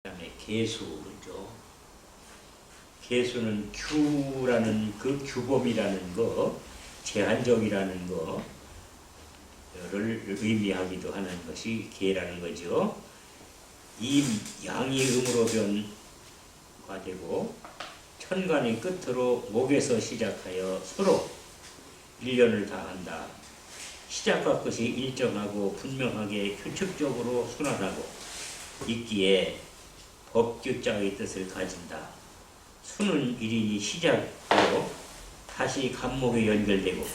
그다음에 개수죠. 개수는 규라는 그 규범이라는 거, 제한적이라는 거를 의미하기도 하는 것이 개라는 거죠. 양이 음으로 변화되고 천간의 끝으로 목에서 시작하여 서로 일련을 다한다. 시작과 끝이 일정하고 분명하게 규칙적으로 순환하고 있기에 법규자의 뜻을 가진다. 수는 일인이 시작으로 다시 간목에 연결되고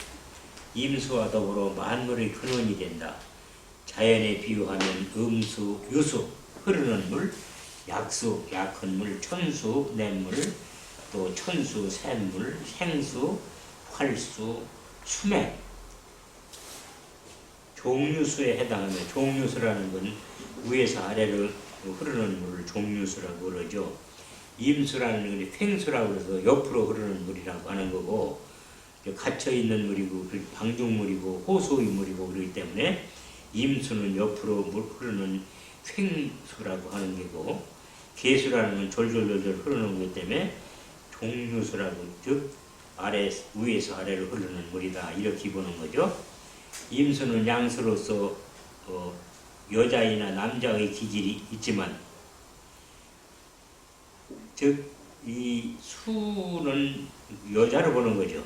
임수와 더불어 만물의 근원이 된다. 자연에 비유하면 음수, 유수, 흐르는 물, 약수, 약한 물, 천수, 냇물, 또 천수, 샘물, 생수, 활수, 수맥, 종류수에 해당하며, 종류수라는 건 위에서 아래로 흐르는 물을 종류수라고 그러죠. 임수라는 건 횡수라고 해서 옆으로 흐르는 물이라고 하는 거고, 갇혀있는 물이고 방중물이고 호수의 물이고 그러기 때문에 임수는 옆으로 흐르는 횡수라고 하는 게고, 개수라는 건 졸졸졸졸 흐르는 것 때문에 종류수라고, 즉 위에서 아래로 흐르는 물이다, 이렇게 보는 거죠. 임수는 양수로서 여자이나 남자의 기질이 있지만, 즉 이 수는 여자로 보는 거죠.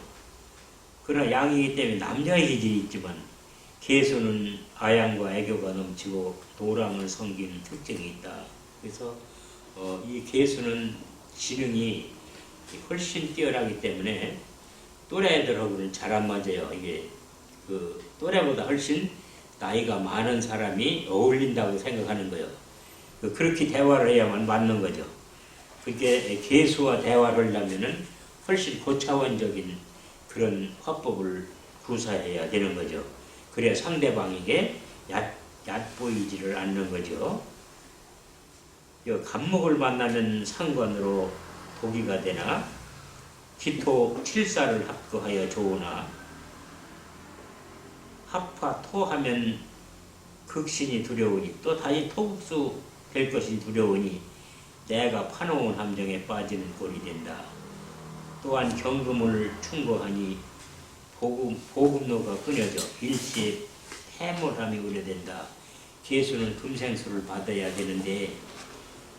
그러나 양이기 때문에 남자의 기질이 있지만, 개수는 아양과 애교가 넘치고 도랑을 섬기는 특징이 있다. 그래서 이 개수는 지능이 훨씬 뛰어나기 때문에 또래들하고는 잘 안 맞아요. 이게 그 또래보다 훨씬 나이가 많은 사람이 어울린다고 생각하는 거예요. 그렇게 대화를 해야만 맞는 거죠. 그렇게 개수와 대화를 하려면은 훨씬 고차원적인 그런 화법을 구사해야 되는 거죠. 그래야 상대방에게 얕보이지를 않는 거죠. 간목을 만나면 상관으로 도기가 되나, 기토 칠사를 합거하여 좋으나, 합화 토하면 극신이 두려우니, 또 다시 토국수 될 것이 두려우니 내가 파놓은 함정에 빠지는 꼴이 된다. 또한 경금을 충고하니 보급로가 끊어져 일시에 해몰함이 우려된다. 개수는 금생수를 받아야 되는데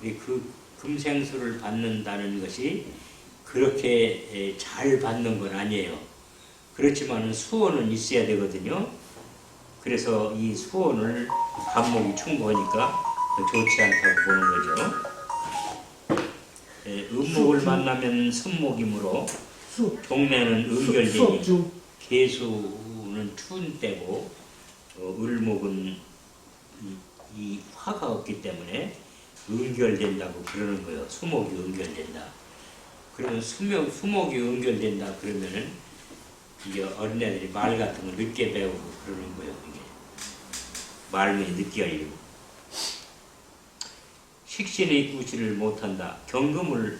그 금생수를 받는다는 것이 그렇게 잘 받는 건 아니에요. 그렇지만 수원은 있어야 되거든요. 그래서 이 수원을 간목이 충고하니까 좋지 않다고 보는 거죠. 음목을 만나면 습목이므로 종래는 음결되니, 개수는 추운 때고 을목은 이 화가 없기 때문에 음결된다고 그러는 거예요. 수목이 음결된다. 그러면 수목이 음결된다 그러면은 이게 어린애들이 말 같은 거 늦게 배우고 그러는 거예요. 이게 말문이 늦게 열리고. 식신의 구실을 못한다. 경금을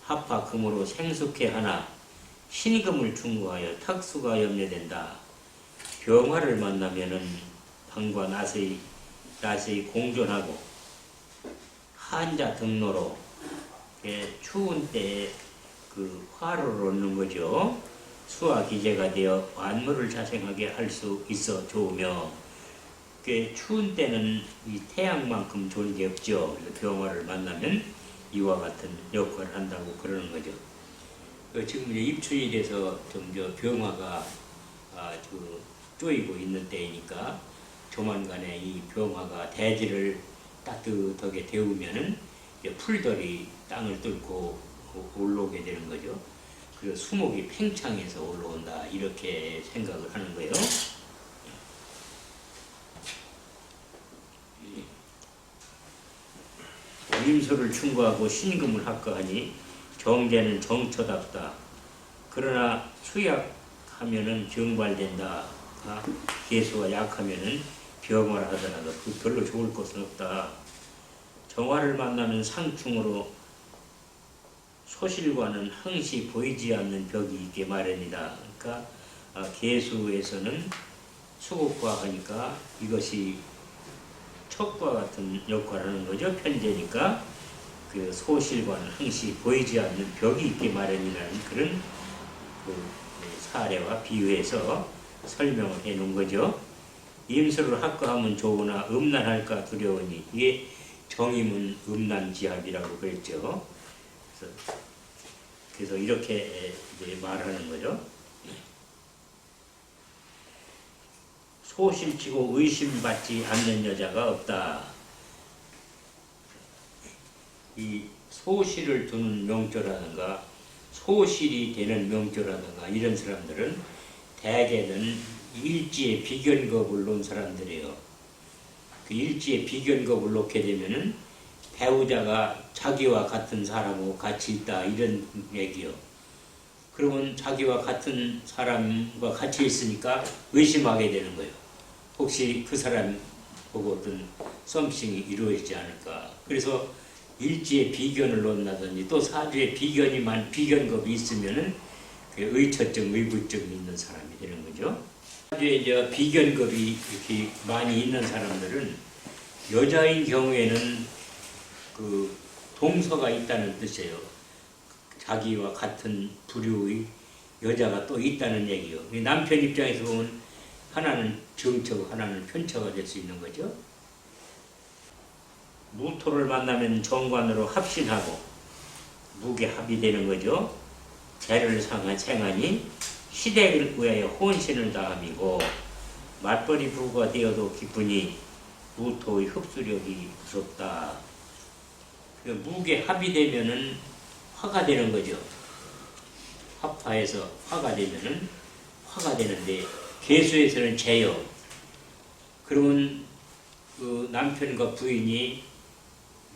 합화금으로 생숙해 하나 신금을 충고하여 탁수가 염려된다. 병화를 만나면은 방과 낫의 공존하고 한자 등로로 추운 때에 그 화를 얻는 거죠. 수와 기재가 되어 만물을 자생하게 할 수 있어 좋으며, 추운 때는 이 태양만큼 좋은 게 없죠. 그래서 병화를 만나면 이와 같은 역할을 한다고 그러는 거죠. 지금 이제 입춘이 돼서 좀 병화가 쪼이고 있는 때이니까 조만간에 이 병화가 대지를 따뜻하게 데우면은 풀들이 땅을 뚫고 올라오게 되는 거죠. 그래서 수목이 팽창해서 올라온다, 이렇게 생각을 하는 거예요. 임수를 충고하고 신금을 합거하니 정제는 정처답다. 그러나 수약하면은 병발된다. 개수가 약하면은 병화를 하더라도 별로 좋을 것은 없다. 정화를 만나면 상충으로 소실과는 항시 보이지 않는 벽이 있게 마련이다. 그러니까 개수에서는 수국과 하니까 이것이 척과 같은 역할을 하는 거죠. 편제니까. 그 소실과는 항시 보이지 않는 벽이 있게 마련이라는 그런 그 사례와 비유해서 설명을 해 놓은 거죠. 임수를 합거하면 좋으나 음란할까 두려우니 이게 정임은 음란지합이라고 그랬죠. 그래서 이렇게 이제 말하는 거죠. 소실치고 의심받지 않는 여자가 없다. 이 소실을 두는 명조라든가 소실이 되는 명조라든가 이런 사람들은 대개는 일지의 비견겁을 놓은 사람들이에요. 그 일지의 비견겁을 놓게 되면은 배우자가 자기와 같은 사람하고 같이 있다 이런 얘기요. 그러면 자기와 같은 사람과 같이 있으니까 의심하게 되는 거예요. 혹시 그 사람 보고 어떤 썸씽이 이루어지지 않을까. 그래서 일지의 비견을 놓는다든지 또 사주의 비견겁이 있으면은 그 의처증, 의부증이 있는 사람이 되는 거죠. 사주에 이제 비견겁이 이렇게 많이 있는 사람들은 여자인 경우에는 그 동서가 있다는 뜻이에요. 자기와 같은 부류의 여자가 또 있다는 얘기요. 남편 입장에서 보면 하나는 정처고 하나는 편처가 될 수 있는 거죠. 무토를 만나면 정관으로 합신하고 무게 합의되는 거죠. 재를 생하니 시댁을 구하여 혼신을 다함이고 맞벌이 부부가 되어도 기쁘니 무토의 흡수력이 무섭다. 무게 합의되면은 화가 되는 거죠. 합화해서 화가 되면은 화가 되는데 계수에서는 재요. 그러면 그 남편과 부인이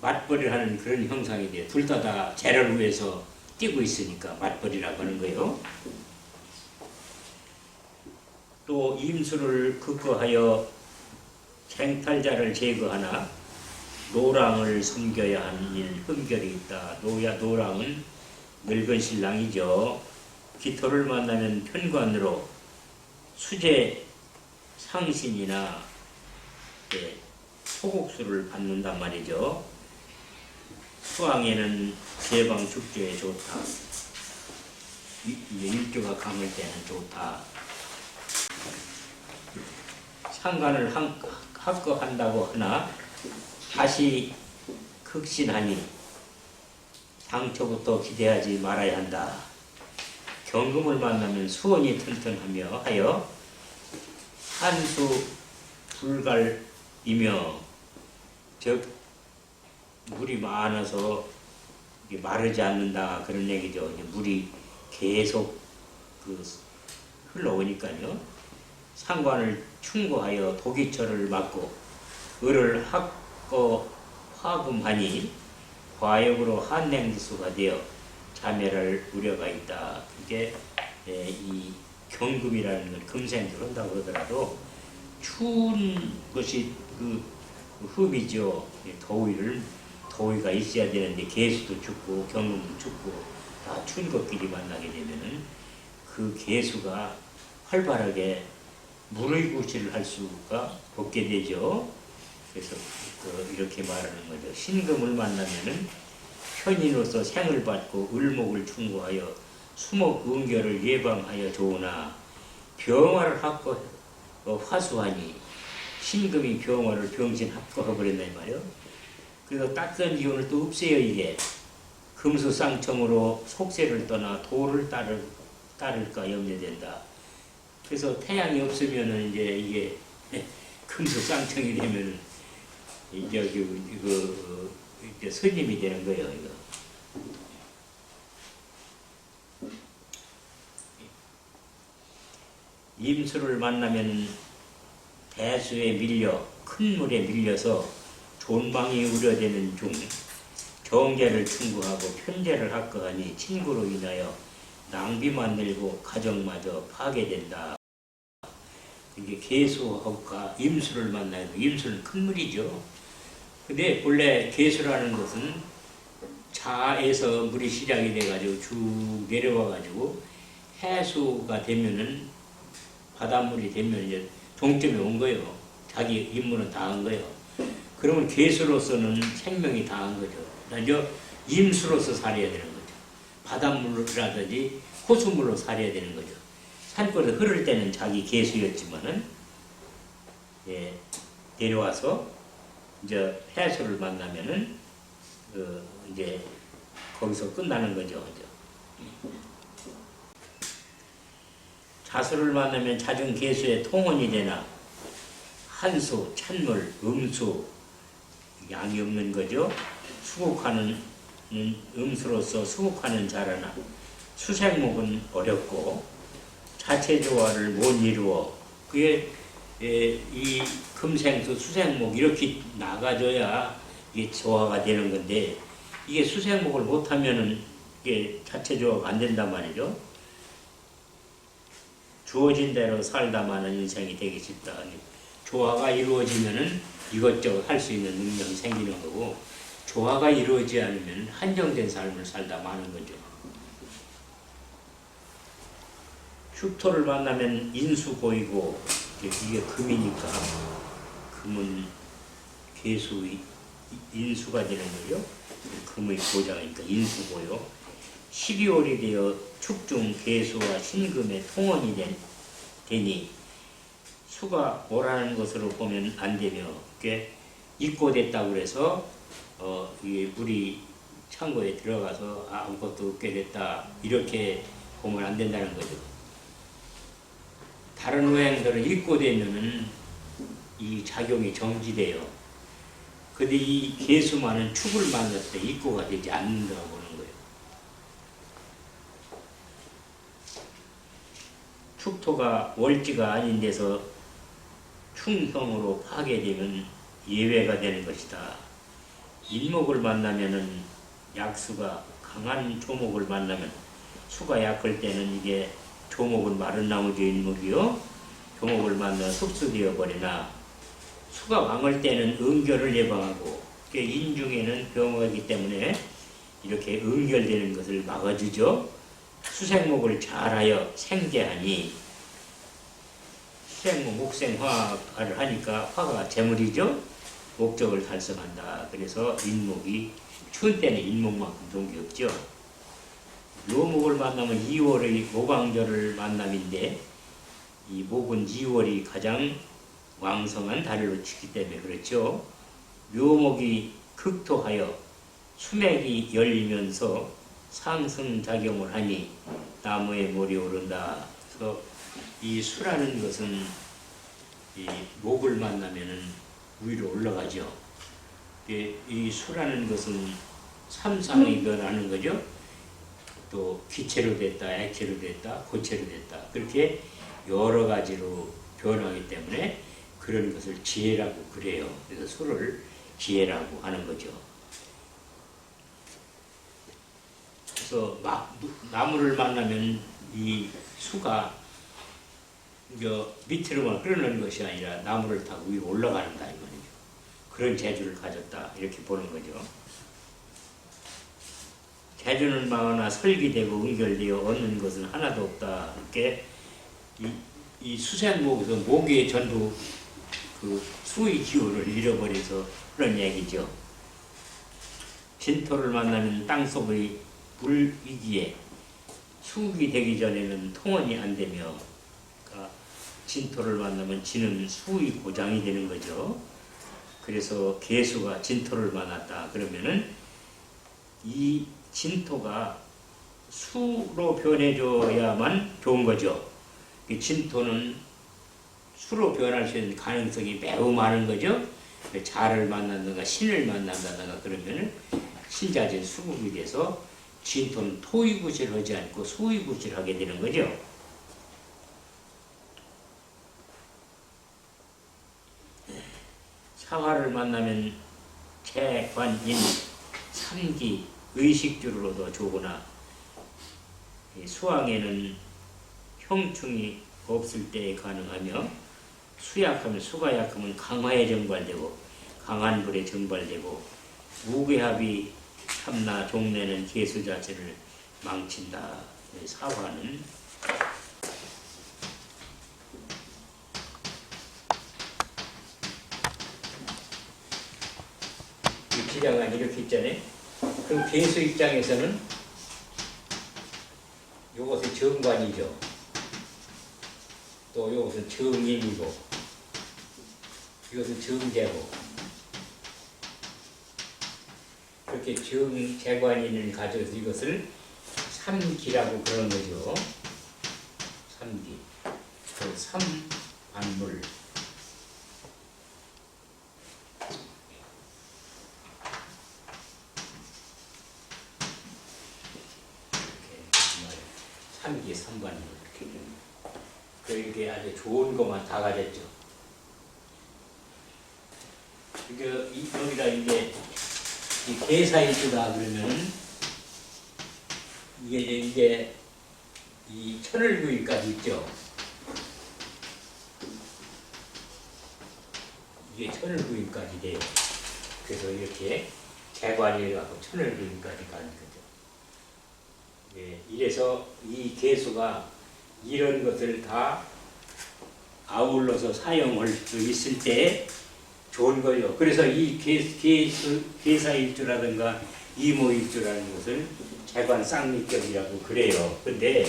맞벌이를 하는 그런 형상이 돼요. 둘 다 재를 위해서 뛰고 있으니까 맞벌이라고 하는 거예요. 또 임수를 극거하여 생탈자를 제거하나 노랑을 섬겨야 하는 일 흠결이 있다. 노랑은 늙은 신랑이죠. 기토를 만나면 편관으로 수제 상신이나 소국수를 받는단 말이죠. 수왕에는 제방 축제에 좋다. 일주가 강할 때는 좋다. 상관을 합거한다고 하나 다시 극신하니 당초부터 기대하지 말아야 한다. 경금을 만나면 수원이 튼튼하며 하여 한수 불갈이며 즉 물이 많아서 마르지 않는다 그런 얘기죠. 물이 계속 흘러오니까요. 상관을 충고하여 도기철을 막고 을을 화금하니 과역으로 한냉지수가 되어 자멸할 우려가 있다. 그게 이 경금이라는 건 금생도 한다고 하더라도 추운 것이 그 흠이죠. 더위가 있어야 되는데 개수도 춥고 경금도 춥고 다 추운 것끼리 만나게 되면은 그 개수가 활발하게 물의 구실을 할 수가 없게 되죠. 그래서 이렇게 말하는 거죠. 신금을 만나면은 편인으로서 생을 받고 을목을 충고하여 수목 응결을 예방하여 좋으나 병화를 합거 화수하니 신금이 병화를 병신 합거해버린다 이 말이요. 그래서 따뜻한 기운을 또 없애요. 이게 금수쌍청으로 속세를 떠나 도를 따를까 염려된다. 그래서 태양이 없으면은 이제 이게 금수쌍청이 되면은 이제 이제 스님이 되는 거예요. 이거. 임수를 만나면 대수에 밀려 큰 물에 밀려서 존망이 우려되는 중 정제를 충고하고 편제를 합거하니 친구로 인하여 낭비만 늘고 가정마저 파괴된다. 이게 개수하고 임수를 만나요. 임수는 큰 물이죠. 근데 원래 개수라는 것은 자에서 물이 시작이 돼가지고 쭉 내려와가지고 해수가 되면은 바닷물이 되면 이제 종점에 온 거예요. 자기 임무는 다 한 거예요. 그러면 괴수로서는 생명이 다한 거죠. 먼저 임수로서 살아야 되는 거죠. 바닷물이라든지 호수물로 살아야 되는 거죠. 산골에 흐를 때는 자기 괴수였지만은 예, 내려와서 이제 해수를 만나면은 이제 거기서 끝나는 거죠. 자수를 만나면 자중 괴수의 통원이 되나 한수, 찬물, 음수 양이 없는 거죠. 수국하는 음수로서 수국하는 자라나 수생목은 어렵고 자체 조화를 못 이루어 그게 이 금생수, 수생목 이렇게 나가줘야 이게 조화가 되는 건데 이게 수생목을 못하면은 이게 자체 조화가 안 된단 말이죠. 주어진 대로 살다마는 인생이 되기 쉽다. 조화가 이루어지면은 이것저것 할 수 있는 능력이 생기는 거고 조화가 이루어지지 않으면 한정된 삶을 살다 마는 거죠. 흉토를 만나면 인수 보이고 이게 금이니까 금은 괴수 인수가 되는 거죠. 금의 보장이니까 인수 보여 12월이 되어 축중 괴수와 신금의 통원이 되니 수가 오라는 것으로 보면 안 되며 그게 입고됐다고 그래서 이게 물이 창고에 들어가서 아무것도 없게 됐다 이렇게 보면 안 된다는 거죠. 다른 오행들은 입고되면은 이 작용이 정지돼요. 근데 이 괴수만은 축을 만났을 때 입고가 되지 않는다고 보는 거예요. 축토가 월지가 아닌 데서 충형으로 파괴되면 예외가 되는 것이다. 인목을 만나면은 약수가 강한 조목을 만나면 수가 약할 때는 이게 조목은 마른 나무죠 인목이요. 조목을 만나 흡수되어 버리나 수가 왕할 때는 응결을 예방하고 인중에는 병화이기 때문에 이렇게 응결되는 것을 막아주죠. 수생목을 잘하여 생재하니 수생목, 목생화를 하니까 화가 재물이죠. 목적을 달성한다. 그래서 인목이 추운 때는 인목만큼 좋은 게 없죠. 묘목을 만나면 2월의 모방절을 만남인데 이 목은 2월이 가장 왕성한 달을 치기 때문에 그렇죠. 묘목이 극토하여 수맥이 열리면서 상승작용을 하니 나무에 몰이 오른다. 그래서 이 수라는 것은 이 목을 만나면은 위로 올라가죠. 이 수라는 것은 삼상이 변하는 거죠. 또 기체로 됐다, 액체로 됐다, 고체로 됐다. 그렇게 여러 가지로 변하기 때문에 그런 것을 지혜라고 그래요. 그래서 수를 지혜라고 하는 거죠. 그래서 나무를 만나면 이 수가 밑으로만 흐르는 것이 아니라 나무를 타고 위로 올라가는다 이 말이죠. 그런 재주를 가졌다 이렇게 보는 거죠. 재주는 많으나 설기되고 응결되어 얻는 것은 하나도 없다. 이렇게 이 수생목에서 목에 전부 그 수의 기운을 잃어버려서 그런 얘기죠. 진토를 만나면 땅속의 물이기에 수국이 되기 전에는 통원이 안 되며 그러니까 진토를 만나면 진은 수의 고장이 되는 거죠. 그래서 개수가 진토를 만났다 그러면은 이 진토가 수로 변해줘야만 좋은 거죠. 이 진토는 수로 변할 수 있는 가능성이 매우 많은 거죠. 자를 만난다든가 신을 만난다든가 그러면은 신자진 수국이 돼서 진토는 토의구실을 하지 않고 수의구실을 하게 되는 거죠. 사화를 만나면 재관인 삼기 의식주로도 좋으나 수왕에는 형충이 없을 때에 가능하며 수약하면 수가 약하면 강화에 정발되고 강한 불에 정발되고 무괴합이 참나 종래는 개수 자체를 망친다. 사화는 임시장관 이렇게 있잖아요. 그럼 괴수 입장에서는 요것은 정관이죠. 또 요것은 정인이고 이것은 정제고 그렇게 정제관인을 가져서 이것을 삼기라고 그러는 거죠. 삼기. 그 삼반물. 삼기 삼반물 이렇게 됩니다. 그렇게 아주 좋은 것만 다 가졌죠. 여기다 이제 이 계사일주다 그러면 이게 이 천을구이까지 있죠. 이게 천을구이까지 돼요. 그래서 이렇게 개관이라고 천을구이까지 가는 거죠. 예, 이래서 이 개수가 이런 것을 다 아울러서 사용할 수 있을 때 좋은 거예요. 그래서 이 계사일주라든가 이모일주라는 것을 재관 쌍미격이라고 그래요. 근데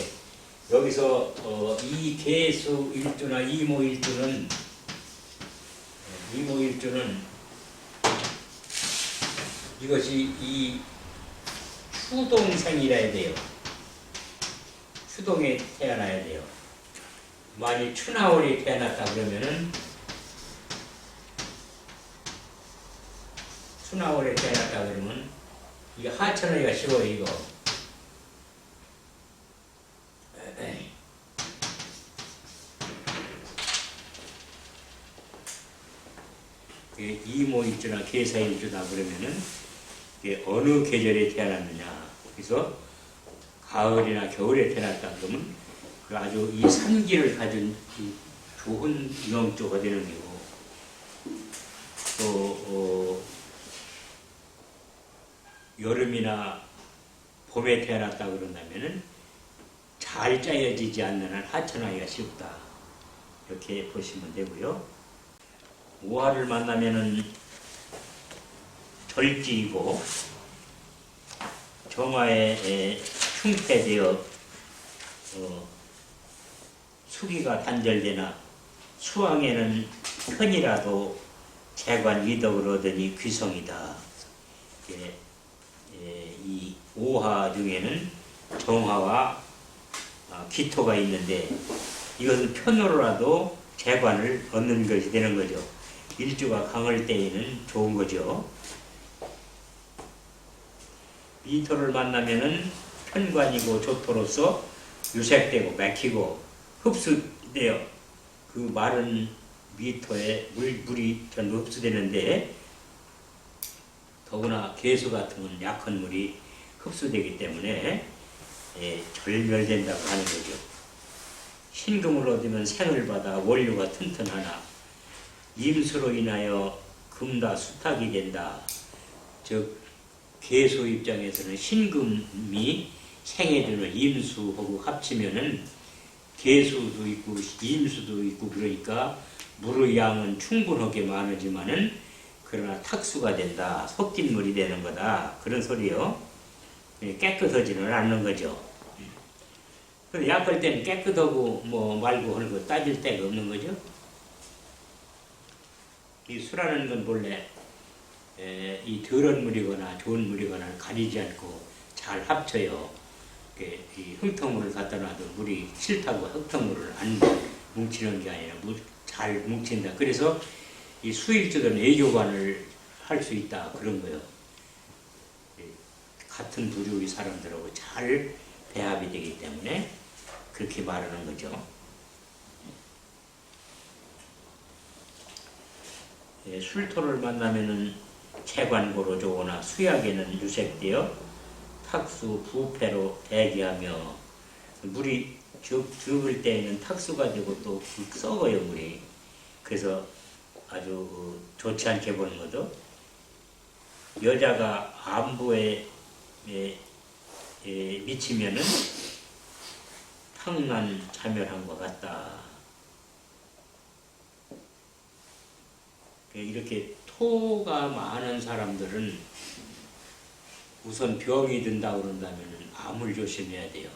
여기서 이 계수일주나 이모일주는 이것이 이 추동생이라 해야 돼요. 추동에 태어나야 돼요. 만약 추나월이 태어났다 그러면은 추나월에 태어났다 그러면 이게 하천어이가 쉬워요. 이거 이모일주나 계사일주다 그러면은 이게 어느 계절에 태어났느냐. 그래서 가을이나 겨울에 태어났다 그러면 그 아주 이 산기를 가진 좋은 영조가 되는 거고, 또 여름이나 봄에 태어났다 그런다면은 잘 짜여지지 않는 한 하천하기가 쉽다. 이렇게 보시면 되고요. 오화를 만나면은 절지이고 정화에 흉패되어 수기가 단절되나 수왕에는 편이라도 재관 이덕을 얻으니 귀성이다. 이 오화 중에는 정화와 기토가 있는데 이것은 편으로라도 재관을 얻는 것이 되는 거죠. 일주가 강할 때에는 좋은 거죠. 미토를 만나면은 편관이고 조토로서 유색되고 막히고 흡수되어 그 마른 미토에 물이 전부 흡수되는데 더구나 개수 같은 건 약한 물이 흡수되기 때문에 절멸된다고 하는 거죠. 신금을 얻으면 생을 받아 원료가 튼튼하나 임수로 인하여 금다 수탁이 된다. 즉 개수 입장에서는 신금이 생에 드는 임수하고 합치면은 개수도 있고 임수도 있고 그러니까 물의 양은 충분하게 많으지만은 그러나 탁수가 된다. 섞인 물이 되는 거다. 그런 소리요. 깨끗하지는 않는 거죠. 근데 약할 때는 깨끗하고 뭐 말고 하는 거 따질 데가 없는 거죠. 이 수라는 건 본래 이 더러운 물이거나 좋은 물이거나 가리지 않고 잘 합쳐요. 이 흙탕물을 갖다 놔도 물이 싫다고 흙탕물을 안 뭉치는 게 아니라 잘 뭉친다. 그래서 이 수일주든 애교관을 할 수 있다. 그런 거예요. 같은 부류의 사람들하고 잘 배합이 되기 때문에 그렇게 말하는 거죠. 술토를 만나면은 재관고로 좋으나 수약에는 유색되어 탁수 부패로 대기하며 물이 적을 때에는 탁수가 되고 또 썩어요 물이. 그래서 아주 좋지 않게 보는 거죠. 여자가 안부에 미치면은 탕난 자멸한 것 같다. 이렇게 소가 많은 사람들은 우선 병이 든다고 그런다면 암을 조심해야 돼요.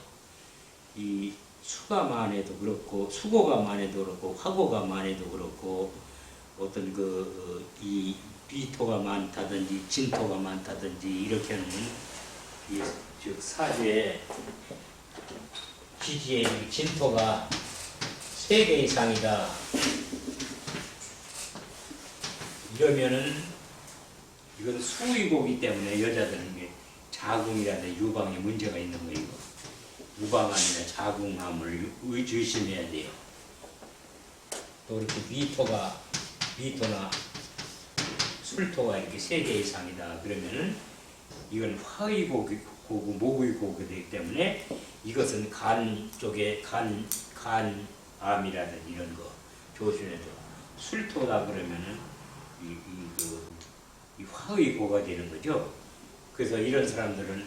이 수가 많아도 그렇고 수고가 많아도 그렇고 화고가 많아도 그렇고 어떤 이 비토가 많다든지 진토가 많다든지 이렇게 하는 즉 사주에 기지에 진토가 3개 이상이다 이러면은 이건 수의고기 때문에 여자들은 게 자궁이라든지 유방에 문제가 있는 거예요. 유방암이나 자궁암을 조심해야 돼요. 또 이렇게 미토나 술토가 이렇게 3개 이상이다 그러면은 이건 화의고고 목의고기이기 때문에 이것은 간 쪽에 간암이라든지 이런 거 조심해야 돼요. 술토다 그러면은 이 화의고가 되는 거죠. 그래서 이런 사람들은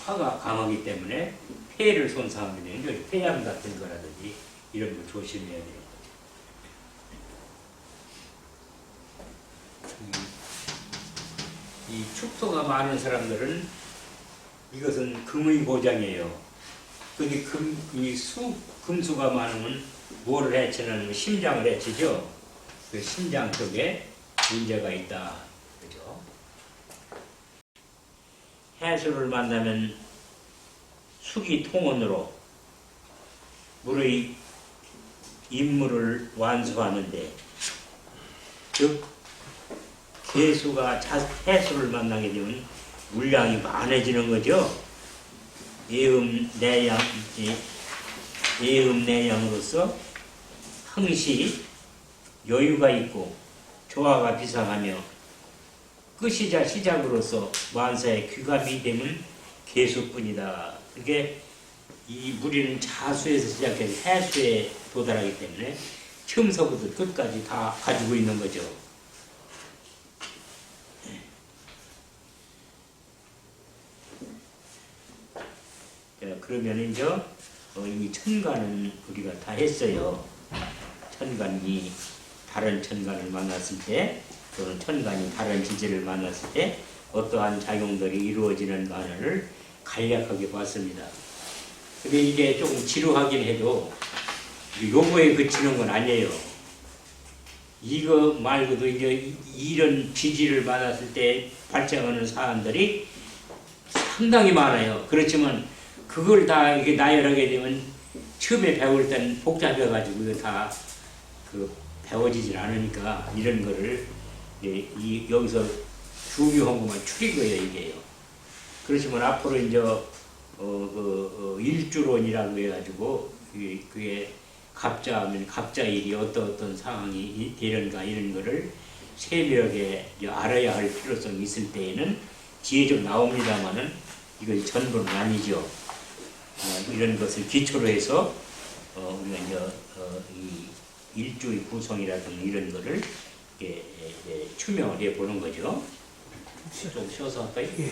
화가 강하기 때문에 폐를 손상하게 되는 거죠. 폐암 같은 거라든지 이런 거 조심해야 돼요. 이 축토가 많은 사람들은 이것은 금의 고장이에요. 근데 금수가 많으면 뭐를 해치는 심장을 해치죠. 그 심장 쪽에 문제가 있다. 그죠? 해수를 만나면 수기 통원으로 물의 임무를 완수하는데 즉 개수가 해수를 만나게 되면 물량이 많아지는 거죠. 예음내양으로서 항시 여유가 있고 조화가 비상하며 끝이자 시작으로서 만사의 귀감이 되면 개수뿐이다. 그게 이 무리는 자수에서 시작해서 해수에 도달하기 때문에 처음서부터 끝까지 다 가지고 있는 거죠. 그러면 이제 이 천간은 우리가 다 했어요. 천간이 다른 천간을 만났을 때 또는 천간이 다른 지지를 만났을 때 어떠한 작용들이 이루어지는가를 간략하게 봤습니다. 근데 이게 조금 지루하긴 해도 요거에 그치는 건 아니에요. 이거 말고도 이제 이런 지지를 만났을 때 발생하는 사안들이 상당히 많아요. 그렇지만 그걸 다 이렇게 나열하게 되면 처음에 배울 땐 복잡해가지고 이거 다 배워지질 않으니까 이런 거를 여기서 중요한 것만 추린 거예요, 이게요. 그렇지만 앞으로 이제 일주론이라고 해가지고 그게 갑자하면 갑자일이 어떤 상황이 되는가 이런 거를 세밀하게 알아야 할 필요성이 있을 때에는 뒤에 좀 나옵니다만은 이거 전부는 아니죠. 이런 것을 기초로 해서 우리가 이제 이 일주의 구성이라든가 이런 거를 추명을 해 보는 거죠. 좀 쉬어서 할까요? 예.